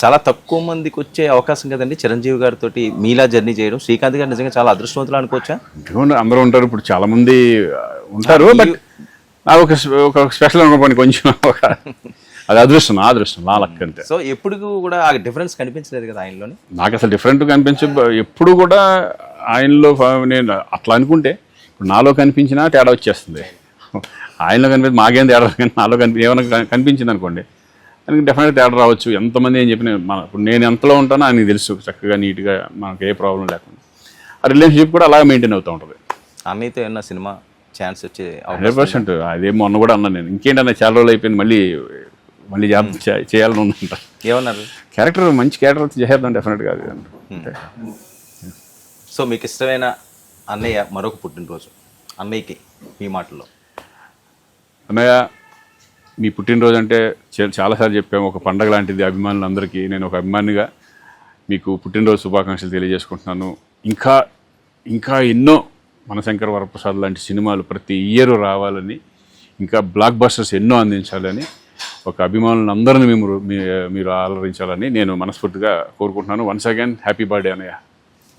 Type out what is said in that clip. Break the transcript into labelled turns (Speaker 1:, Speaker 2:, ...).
Speaker 1: చాలా తక్కువ మందికి వచ్చే అవకాశం కదండి చిరంజీవి గారితో మీలా జర్నీ చేయడం. శ్రీకాంత్ గారు నిజంగా చాలా అదృష్టవంతులు అనుకోవచ్చా?
Speaker 2: అందరూ ఉంటారు, ఇప్పుడు చాలా మంది ఉంటారు, బట్ ఒక స్పెషల్ అనుకోండి కొంచెం అది అదృష్టం, నా అదృష్టం, నా లక్ అంతే.
Speaker 1: సో ఎప్పుడు కూడా ఆ డిఫరెన్స్ కనిపించలేదు కదా ఆయనలోని?
Speaker 2: నాకు అసలు డిఫరెంట్ కనిపించే ఎప్పుడు కూడా ఆయనలో నేను అట్లా అనుకుంటే ఇప్పుడు నాలో కనిపించినా తేడా వచ్చేస్తుంది. ఆయనలో కనిపించి మాకేం తేడా, కానీ నాలో ఏమైనా కనిపించింది అనుకోండి దానికి డెఫినెట్గా తేడా రావచ్చు. ఎంతమంది ఏం చెప్పిన ఇప్పుడు నేను ఎంతలో ఉంటానో ఆయనకి తెలుసు, చక్కగా నీట్గా మనకు ఏ ప్రాబ్లం లేకుండా ఆ రిలేషన్షిప్ కూడా అలాగే మెయింటైన్ అవుతూ ఉంటుంది.
Speaker 1: అన్నయ్యతో ఏమన్నా సినిమా ఛాన్స్ వచ్చే
Speaker 2: 100%. అదే మొన్న కూడా అన్నాను నేను, ఇంకేంటన్నా చాలా రోజులు అయిపోయింది, మళ్ళీ జాబ్ చేయాలని ఉందంట.
Speaker 1: ఏమన్నారు?
Speaker 2: క్యారెక్టర్ మంచి క్యారెక్టర్ చేసేద్దాం డెఫినెట్గా అది అంటే.
Speaker 1: సో మీకు ఇష్టమైన అన్నయ్య మరొక పుట్టినరోజు, అన్నయ్యకి మీ మాటల్లో.
Speaker 2: అన్నయ్య, మీ పుట్టినరోజు అంటే చాలాసార్లు చెప్పాము, ఒక పండగ లాంటిది అభిమానులందరికీ. నేను ఒక అభిమానిగా మీకు పుట్టినరోజు శుభాకాంక్షలు తెలియజేసుకుంటున్నాను. ఇంకా ఎన్నో మనశంకర వరప్రసాద్ లాంటి సినిమాలు ప్రతి ఇయర్ రావాలని, ఇంకా బ్లాక్ బస్టర్స్ ఎన్నో అందించాలని, ఒక అభిమానులందరినీ మీరు అలరించాలని నేను మనస్ఫూర్తిగా కోరుకుంటున్నాను. వన్స్ అగైన్ హ్యాపీ బర్త్డే అన్నయ్య.